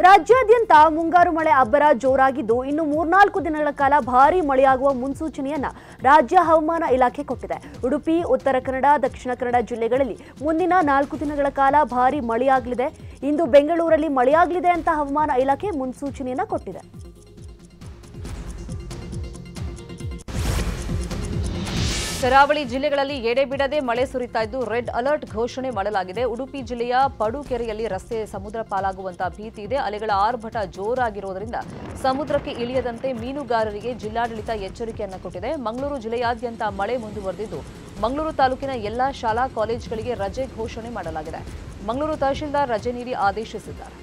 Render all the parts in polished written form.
ರಾಜ್ಯಾದ್ಯಂತ ಮುಂಗಾರು ಮಳೆ ಅಬ್ಬರ ಜೋರಾಗಿದ್ದು ಇನ್ನು 3-4 ದಿನಗಳ ಕಾಲ ಭಾರೀ ಮಳೆಯಾಗುವ ಮುನ್ಸೂಚನೆಯನ್ನ ರಾಜ್ಯ ಹವಾಮಾನ ಇಲಾಖೆ ಕೊಟ್ಟಿದೆ. ಉಡುಪಿ, ಉತ್ತರ ಕನ್ನಡ, ದಕ್ಷಿಣ ಕನ್ನಡ ಜಿಲ್ಲೆಗಳಲ್ಲಿ ಮುಂದಿನ 4 ದಿನಗಳ ಕಾಲ ಭಾರೀ ಮಳೆಯಾಗಲಿದೆ. ಇಂದು ಬೆಂಗಳೂರಲ್ಲಿ ಮಳೆಯಾಗಲಿದೆ ಅಂತ ಹವಾಮಾನ ಇಲಾಖೆ ಮುನ್ಸೂಚನೆಯನ್ನ ಕೊಟ್ಟಿದೆ. ಕರಾವಳಿ ಜಿಲ್ಲೆಗಳಲ್ಲಿ ಎಡೆಬಿಡದೆ ಮಳೆ ಸುರಿತಾ ಇದ್ದು ರೆಡ್ ಅಲರ್ಟ್ ಘೋಷಣೆ ಮಾಡಲಾಗಿದೆ. ಉಡುಪಿ ಜಿಲ್ಲೆಯ ಪಡುಕೆರೆಯಲ್ಲಿ ರಸ್ತೆ ಸಮುದ್ರ ಪಾಲಾಗುವಂತಹ ಭೀತಿ ಇದೆ. ಅಲೆಗಳ ಆರ್ಭಟ ಜೋರಾಗಿರುವುದರಿಂದ ಸಮುದ್ರಕ್ಕೆ ಇಳಿಯದಂತೆ ಮೀನುಗಾರರಿಗೆ ಜಿಲ್ಲಾಡಳಿತ ಎಚ್ಚರಿಕೆಯನ್ನು ಕೊಟ್ಟಿದೆ. ಮಂಗಳೂರು ಜಿಲ್ಲೆಯಾದ್ಯಂತ ಮಳೆ ಮುಂದುವರೆದಿದ್ದು ಮಂಗಳೂರು ತಾಲೂಕಿನ ಎಲ್ಲಾ ಶಾಲಾ ಕಾಲೇಜುಗಳಿಗೆ ರಜೆ ಘೋಷಣೆ ಮಾಡಲಾಗಿದೆ. ಮಂಗಳೂರು ತಹಶೀಲ್ದಾರ್ ರಜೆ ನೀಡಿ ಆದೇಶಿಸಿದ್ದಾರೆ.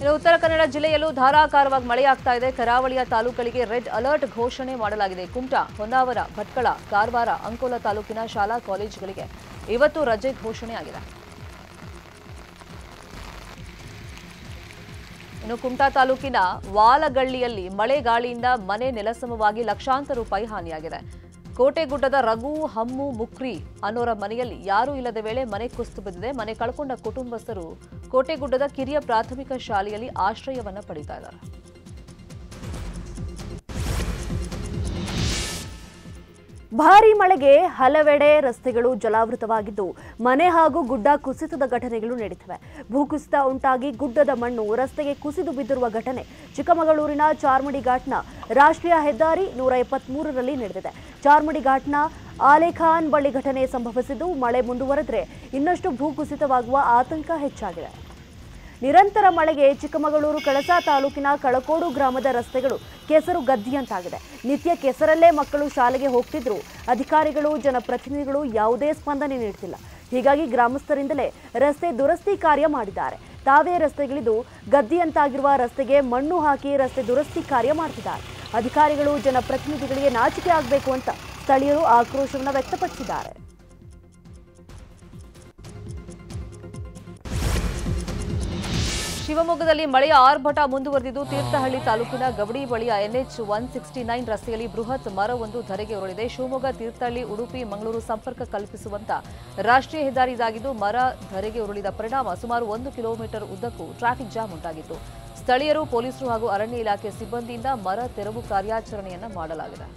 ಇನ್ನು ಉತ್ತರ ಕನ್ನಡ ಜಿಲ್ಲೆಯಲ್ಲೂ ಧಾರಾಕಾರವಾಗಿ ಮಳೆಯಾಗ್ತಾ ಇದೆ. ಕರಾವಳಿಯ ತಾಲೂಕುಗಳಿಗೆ ರೆಡ್ ಅಲರ್ಟ್ ಘೋಷಣೆ ಮಾಡಲಾಗಿದೆ. ಕುಮಟಾ, ಹೊನ್ನಾವರ, ಭಟ್ಕಳ, ಕಾರವಾರ, ಅಂಕೋಲ ತಾಲೂಕಿನ ಶಾಲಾ ಕಾಲೇಜುಗಳಿಗೆ ಇವತ್ತು ರಜೆ ಘೋಷಣೆಯಾಗಿದೆ. ಇನ್ನು ಕುಮಟಾ ತಾಲೂಕಿನ ವಾಲಗಳ್ಳಿಯಲ್ಲಿ ಮಳೆ ಗಾಳಿಯಿಂದ ಮನೆ ನೆಲಸಮವಾಗಿ ಲಕ್ಷಾಂತರ ರೂಪಾಯಿ ಹಾನಿಯಾಗಿದೆ. ಕೋಟೆಗುಡ್ಡದ ರಘು, ಹಮ್ಮು, ಮುಕ್ರಿ ಅನ್ನೋರ ಮನೆಯಲ್ಲಿ ಯಾರೂ ಇಲ್ಲದ ವೇಳೆ ಮನೆ ಕುಸಿದು ಬಿದ್ದಿದೆ. ಮನೆ ಕಳ್ಕೊಂಡ ಕುಟುಂಬಸ್ಥರು ಕೋಟೆಗುಡ್ಡದ ಕಿರಿಯ ಪ್ರಾಥಮಿಕ ಶಾಲೆಯಲ್ಲಿ ಆಶ್ರಯವನ್ನ ಪಡೆಯುತ್ತಾ ಇದ್ದಾರೆ. ಭಾರೀ ಮಳೆಗೆ ಹಲವೆಡೆ ರಸ್ತೆಗಳು ಜಲಾವೃತವಾಗಿದ್ದು ಮನೆ ಹಾಗೂ ಗುಡ್ಡ ಕುಸಿತದ ಘಟನೆಗಳು ನಡೆದಿವೆ. ಭೂಕುಸಿತ ಉಂಟಾಗಿ ಗುಡ್ಡದ ಮಣ್ಣು ರಸ್ತೆಗೆ ಕುಸಿದು ಬಿದ್ದಿರುವ ಘಟನೆ ಚಿಕ್ಕಮಗಳೂರಿನ ಚಾರ್ಮಡಿ ಘಾಟ್ನ ರಾಷ್ಟ್ರೀಯ ಹೆದ್ದಾರಿ 173ರಲ್ಲಿ ನಡೆದಿದೆ. ಚಾರ್ಮಡಿ ಘಾಟ್ನ ಆಲೇಖಾನ್ ಬಳಿ ಘಟನೆ ಸಂಭವಿಸಿದ್ದು ಮಳೆ ಮುಂದುವರೆದರೆ ಇನ್ನಷ್ಟು ಭೂಕುಸಿತವಾಗುವ ಆತಂಕ ಹೆಚ್ಚಾಗಿದೆ. ನಿರಂತರ ಮಳೆಗೆ ಚಿಕ್ಕಮಗಳೂರು ಕಳಸಾ ತಾಲೂಕಿನ ಕಳಕೋಡು ಗ್ರಾಮದ ರಸ್ತೆಗಳು ಕೆಸರು ಗದ್ದಿಯಂತಾಗಿದೆ. ನಿತ್ಯ ಕೆಸರಲ್ಲೇ ಮಕ್ಕಳು ಶಾಲೆಗೆ ಹೋಗ್ತಿದ್ರು. ಅಧಿಕಾರಿಗಳು, ಜನಪ್ರತಿನಿಧಿಗಳು ಯಾವುದೇ ಸ್ಪಂದನೆ ನೀಡುತ್ತಿಲ್ಲ. ಹೀಗಾಗಿ ಗ್ರಾಮಸ್ಥರಿಂದಲೇ ರಸ್ತೆ ದುರಸ್ತಿ ಕಾರ್ಯ ಮಾಡಿದ್ದಾರೆ. ತಾವೇ ರಸ್ತೆಗಿಳಿದು ಗದ್ದಿಯಂತಾಗಿರುವ ರಸ್ತೆಗೆ ಮಣ್ಣು ಹಾಕಿ ರಸ್ತೆ ದುರಸ್ತಿ ಕಾರ್ಯ ಮಾಡ್ತಿದ್ದಾರೆ. ಅಧಿಕಾರಿಗಳು, ಜನಪ್ರತಿನಿಧಿಗಳಿಗೆ ನಾಚಿಕೆ ಆಗಬೇಕು ಅಂತ ಸ್ಥಳೀಯರು ಆಕ್ರೋಶವನ್ನು ವ್ಯಕ್ತಪಡಿಸಿದ್ದಾರೆ. ಶಿವಮೊಗ್ಗದಲ್ಲಿ ಮಳೆಯ ಆರ್ಭಟ ಮುಂದುವರೆದಿದ್ದು ತೀರ್ಥಹಳ್ಳಿ ತಾಲೂಕಿನ ಗವಡಿ ಬಳಿಯ NH 169 ರಸ್ತೆಯಲ್ಲಿ ಬೃಹತ್ ಮರವೊಂದು ಧರೆಗೆ ಉರುಳಿದೆ. ಶಿವಮೊಗ್ಗ, ತೀರ್ಥಹಳ್ಳಿ, ಉಡುಪಿ, ಮಂಗಳೂರು ಸಂಪರ್ಕ ಕಲ್ಪಿಸುವಂತ ರಾಷ್ಟ್ರೀಯ ಹೆದ್ದಾರಿ ಇದಾಗಿದ್ದು ಮರ ಧರೆಗೆ ಉರುಳಿದ ಪರಿಣಾಮ ಸುಮಾರು 1 ಕಿಲೋಮೀಟರ್ ಉದ್ದಕ್ಕೂ ಟ್ರಾಫಿಕ್ ಜಾಮ್ ಉಂಟಾಗಿತ್ತು. ಸ್ಥಳೀಯರು, ಪೊಲೀಸರು ಹಾಗೂ ಅರಣ್ಯ ಇಲಾಖೆ ಸಿಬ್ಬಂದಿಯಿಂದ ಮರ ತೆರವು ಕಾರ್ಯಾಚರಣೆಯನ್ನ ಮಾಡಲಾಗಿದೆ.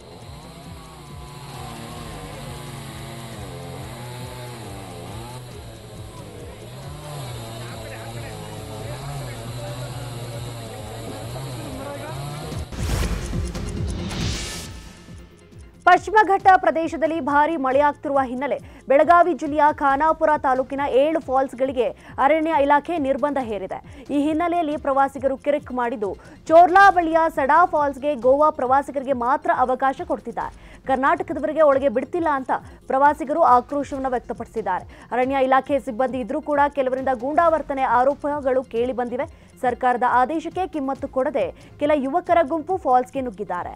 ಪಶ್ಚಿಮ ಘಟ್ಟ ಪ್ರದೇಶದಲ್ಲಿ ಭಾರೀ ಮಳೆಯಾಗ್ತಿರುವ ಹಿನ್ನೆಲೆ ಬೆಳಗಾವಿ ಜಿಲ್ಲೆಯ ಖಾನಾಪುರ ತಾಲೂಕಿನ 7 ಫಾಲ್ಸ್ಗಳಿಗೆ ಅರಣ್ಯ ಇಲಾಖೆ ನಿರ್ಬಂಧ ಹೇರಿದೆ. ಈ ಹಿನ್ನೆಲೆಯಲ್ಲಿ ಪ್ರವಾಸಿಗರು ಕಿರಿಕ್ ಮಾಡಿದ್ದು ಚೋರ್ಲಾ ಬಳಿಯ ಸಡಾ ಫಾಲ್ಸ್ಗೆ ಗೋವಾ ಪ್ರವಾಸಿಗರಿಗೆ ಮಾತ್ರ ಅವಕಾಶ ಕೊಡ್ತಿದ್ದಾರೆ. ಕರ್ನಾಟಕದವರಿಗೆ ಒಳಗೆ ಬಿಡ್ತಿಲ್ಲ ಅಂತ ಪ್ರವಾಸಿಗರು ಆಕ್ರೋಶವನ್ನು ವ್ಯಕ್ತಪಡಿಸಿದ್ದಾರೆ. ಅರಣ್ಯ ಇಲಾಖೆ ಸಿಬ್ಬಂದಿ ಇದ್ರೂ ಕೂಡ ಕೆಲವರಿಂದ ಗೂಂಡಾವರ್ತನೆ ಆರೋಪಗಳು ಕೇಳಿ ಬಂದಿವೆ. ಸರ್ಕಾರದ ಆದೇಶಕ್ಕೆ ಕಿಮ್ಮತ್ತು ಕೊಡದೆ ಕೆಲ ಯುವಕರ ಗುಂಪು ಫಾಲ್ಸ್ಗೆ ನುಗ್ಗಿದ್ದಾರೆ.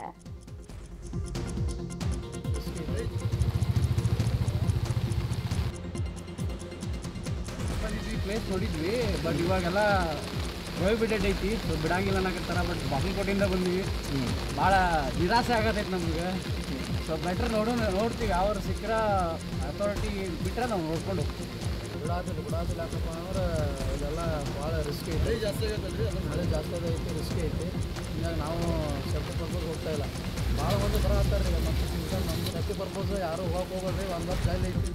ಪ್ಲೇಸ್ ನೋಡಿದ್ವಿ, ಬಟ್ ಇವಾಗೆಲ್ಲ ಪ್ರೊಹಿಬಿಟೆಡ್ ಐತಿ, ಬಿಡಂಗಿಲ್ಲ ಅನ್ನಕತ್ತಾರ. ಬಟ್ ಬಾಗಲಕೋಟೆಯಿಂದ ಬಂದ್ವಿ, ಭಾಳ ನಿರಾಸೆ ಆಗತೈತೆ ನಮ್ಗೆ. ಸೊ ಬೆಟ್ರ್ ನೋಡ್ತೀವಿ, ಯಾವ್ರು ಸಿಕ್ಕರ ಅಥಾರಿಟಿ ಬಿಟ್ಟರೆ ನಾವು ನೋಡ್ಕೊಂಡು ಬಿಡಾದಿಲ್ಲ ಯಾಕಪ್ಪ ಅಂದ್ರೆ ಇದೆಲ್ಲ ಭಾಳ ರಿಸ್ಕ್ ಐತಿ. ಮಳೆ ಜಾಸ್ತಿ ಆಗೈತಿ, ರಿಸ್ಕ್ ಐತಿ. ಹಿಂಗಾಗಿ ನಾವು ಸೇಫ್ಟಿ ಪರ್ಪಸ್ ಹೋಗ್ತಾ ಇಲ್ಲ. ಭಾಳ ಮಂದಿ ಬರತ್ತಾರೆ ಈಗ. ಮತ್ತು ನಮ್ದು ಸೇಫ್ಟಿ ಪರ್ಪಸ್ ಯಾರು ಹೋಗ್ಬೇಡ್ರಿ, ಒಂದು ಜಾಲಿ ಐತಿ.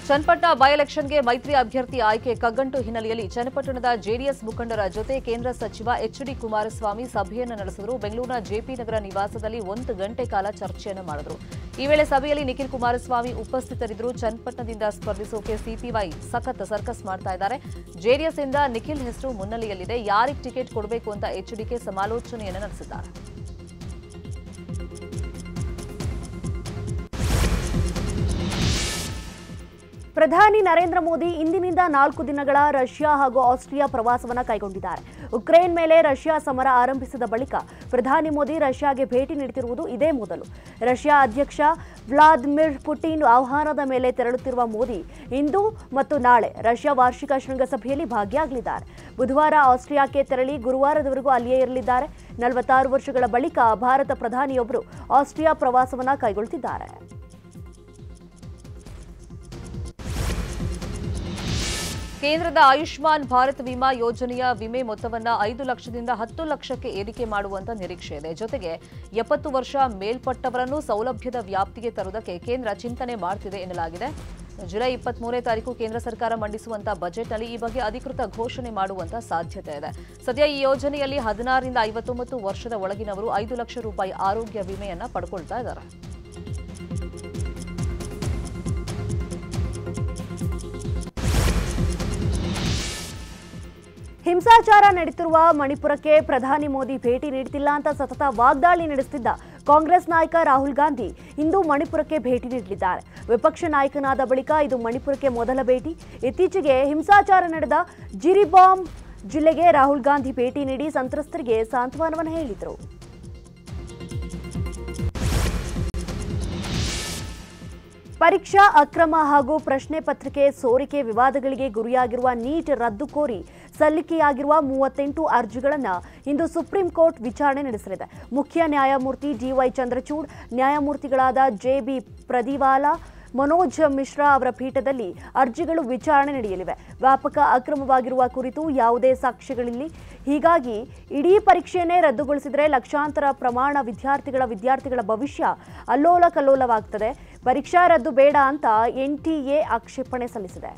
ಚನ್ನಪಟ್ಟಣ ಬೈ ಎಲೆಕ್ಷನ್ಗೆ ಮೈತ್ರಿ ಅಭ್ಯರ್ಥಿ ಆಯ್ಕೆ ಕಗ್ಗಂಟು ಹಿನ್ನೆಲೆಯಲ್ಲಿ ಚನ್ನಪಟ್ಟಣದ ಜೆಡಿಎಸ್ ಮುಖಂಡರ ಜೊತೆ ಕೇಂದ್ರ ಸಚಿವ HD ಕುಮಾರಸ್ವಾಮಿ ಸಭೆಯನ್ನು ನಡೆಸಿದರು. ಬೆಂಗಳೂರಿನ JP ನಗರ ನಿವಾಸದಲ್ಲಿ 1 ಗಂಟೆ ಕಾಲ ಚರ್ಚೆಯನ್ನು ಮಾಡಿದರು. ಈ ವೇಳೆ ಸಭೆಯಲ್ಲಿ ನಿಖಿಲ್ ಕುಮಾರಸ್ವಾಮಿ ಉಪಸ್ಥಿತರಿದ್ದರು. ಚನ್ನಪಟ್ಟಣದಿಂದ ಸ್ಪರ್ಧಿಸೋಕೆ CPY ಸಖತ್ ಸರ್ಕಸ್ ಮಾಡ್ತಾ ಇದ್ದಾರೆ. ಜೆಡಿಎಸ್ ಇಂದ ನಿಖಿಲ್ ಹೆಸರು ಮುನ್ನೆಲೆಯಲ್ಲಿದೆ. ಯಾರಿಗೆ ಟಿಕೆಟ್ ಕೊಡಬೇಕು ಅಂತ HDK ಸಮಾಲೋಚನೆಯನ್ನು ನಡೆಸಿದ್ದಾರೆ. ಪ್ರಧಾನಿ ನರೇಂದ್ರ ಮೋದಿ ಇಂದಿನಿಂದ 4 ದಿನಗಳ ರಷ್ಯಾ ಹಾಗೂ ಆಸ್ಟ್ರಿಯಾ ಪ್ರವಾಸವನ್ನು ಕೈಗೊಂಡಿದ್ದಾರೆ. ಉಕ್ರೇನ್ ಮೇಲೆ ರಷ್ಯಾ ಸಮರ ಆರಂಭಿಸಿದ ಬಳಿಕ ಪ್ರಧಾನಿ ಮೋದಿ ರಷ್ಯಾಗೆ ಭೇಟಿ ನೀಡುತ್ತಿರುವುದು ಇದೇ ಮೊದಲು. ರಷ್ಯಾ ಅಧ್ಯಕ್ಷ ವ್ಲಾದಿಮಿರ್ ಪುಟಿನ್ ಆಹ್ವಾನದ ಮೇಲೆ ತೆರಳುತ್ತಿರುವ ಮೋದಿ ಇಂದು ಮತ್ತು ನಾಳೆ ರಷ್ಯಾ ವಾರ್ಷಿಕ ಶೃಂಗಸಭೆಯಲ್ಲಿ ಭಾಗಿಯಾಗಲಿದ್ದಾರೆ. ಬುಧವಾರ ಆಸ್ಟ್ರಿಯಾಕ್ಕೆ ತೆರಳಿ ಗುರುವಾರದವರೆಗೂ ಅಲ್ಲಿಯೇ ಇರಲಿದ್ದಾರೆ. 46 ವರ್ಷಗಳ ಬಳಿಕ ಭಾರತ ಪ್ರಧಾನಿಯೊಬ್ಬರು ಆಸ್ಟ್ರಿಯಾ ಪ್ರವಾಸವನ್ನು ಕೈಗೊಳ್ಳುತ್ತಿದ್ದಾರೆ. ಕೇಂದ್ರದ ಆಯುಷ್ಮಾನ್ ಭಾರತ್ ವಿಮಾ ಯೋಜನೆಯ ವಿಮೆ ಮೊತ್ತವನ್ನು 5 ಲಕ್ಷದಿಂದ 10 ಲಕ್ಷಕ್ಕೆ ಏರಿಕೆ ಮಾಡುವಂತ ನಿರೀಕ್ಷೆ ಇದೆ. ಜೊತೆಗೆ 70 ವರ್ಷ ಮೇಲ್ಪಟ್ಟವರನ್ನು ಸೌಲಭ್ಯದ ವ್ಯಾಪ್ತಿಗೆ ತರುವುದಕ್ಕೆ ಕೇಂದ್ರ ಚಿಂತನೆ ಮಾಡುತ್ತಿದೆ ಎನ್ನಲಾಗಿದೆ. ಜುಲೈ 23ನೇ ತಾರೀಕು ಕೇಂದ್ರ ಸರ್ಕಾರ ಮಂಡಿಸುವಂತಹ ಬಜೆಟ್ನಲ್ಲಿ ಈ ಬಗ್ಗೆ ಅಧಿಕೃತ ಘೋಷಣೆ ಮಾಡುವಂತ ಸಾಧ್ಯತೆ ಇದೆ. ಸದ್ಯ ಈ ಯೋಜನೆಯಲ್ಲಿ 16 ರಿಂದ 59 ವರ್ಷದ ಒಳಗಿನವರು 5 ಲಕ್ಷ ರೂಪಾಯಿ ಆರೋಗ್ಯ ವಿಮೆಯನ್ನ ಪಡ್ಕೊಳ್ತಾ ಇದ್ದಾರೆ. ಹಿಂಸಾಚಾರ ನಡೆಯುತ್ತಿರುವ ಮಣಿಪುರಕ್ಕೆ ಪ್ರಧಾನಿ ಮೋದಿ ಭೇಟಿ ನೀಡುತ್ತಿಲ್ಲ ಅಂತ ಸತತ ವಾಗ್ದಾಳಿ ನಡೆಸುತ್ತಿದ್ದ ಕಾಂಗ್ರೆಸ್ ನಾಯಕ ರಾಹುಲ್ ಗಾಂಧಿ ಇಂದು ಮಣಿಪುರಕ್ಕೆ ಭೇಟಿ ನೀಡಲಿದ್ದಾರೆ. ವಿಪಕ್ಷ ನಾಯಕನಾದ ಬಳಿಕ ಇದು ಮಣಿಪುರಕ್ಕೆ ಮೊದಲ ಭೇಟಿ. ಇತ್ತೀಚೆಗೆ ಹಿಂಸಾಚಾರ ನಡೆದ ಜಿರಿಬಾಮ್ ಜಿಲ್ಲೆಗೆ ರಾಹುಲ್ ಗಾಂಧಿ ಭೇಟಿ ನೀಡಿ ಸಂತ್ರಸ್ತರಿಗೆ ಸಾಂತ್ವನವನ್ನು ಹೇಳಿದರು. ಪರೀಕ್ಷಾ ಅಕ್ರಮ ಹಾಗೂ ಪ್ರಶ್ನೆ ಪತ್ರಿಕೆ ಸೋರಿಕೆ ವಿವಾದಗಳಿಗೆ ಗುರಿಯಾಗಿರುವ ನೀಟ್ ರದ್ದು ಕೋರಿ ಸಲ್ಲಿಕೆಯಾಗಿರುವ 38 ಅರ್ಜಿಗಳನ್ನು ಇಂದು ಸುಪ್ರೀಂ ಕೋರ್ಟ್ ವಿಚಾರಣೆ ನಡೆಸಲಿದೆ. ಮುಖ್ಯ ನ್ಯಾಯಮೂರ್ತಿ ಡಿವೈ ಚಂದ್ರಚೂಡ್, ನ್ಯಾಯಮೂರ್ತಿಗಳಾದ ಜೆಬಿ ಪ್ರದಿವಾಲಾ, ಮನೋಜ್ ಮಿಶ್ರಾ ಅವರ ಪೀಠದಲ್ಲಿ ಅರ್ಜಿಗಳು ವಿಚಾರಣೆ ನಡೆಯಲಿವೆ. ವ್ಯಾಪಕ ಅಕ್ರಮವಾಗಿರುವ ಕುರಿತು ಯಾವುದೇ ಸಾಕ್ಷ್ಯಗಳಿಲ್ಲ. ಹೀಗಾಗಿ ಇಡೀ ಪರೀಕ್ಷೆಯನ್ನೇ ರದ್ದುಗೊಳಿಸಿದರೆ ಲಕ್ಷಾಂತರ ಪ್ರಮಾಣ ವಿದ್ಯಾರ್ಥಿಗಳ ಭವಿಷ್ಯ ಅಲ್ಲೋಲ ಕಲ್ಲೋಲವಾಗುತ್ತದೆ. ಪರೀಕ್ಷಾ ರದ್ದು ಬೇಡ ಅಂತ ಎನ್ಟಿಎ ಆಕ್ಷೇಪಣೆ ಸಲ್ಲಿಸಿದೆ.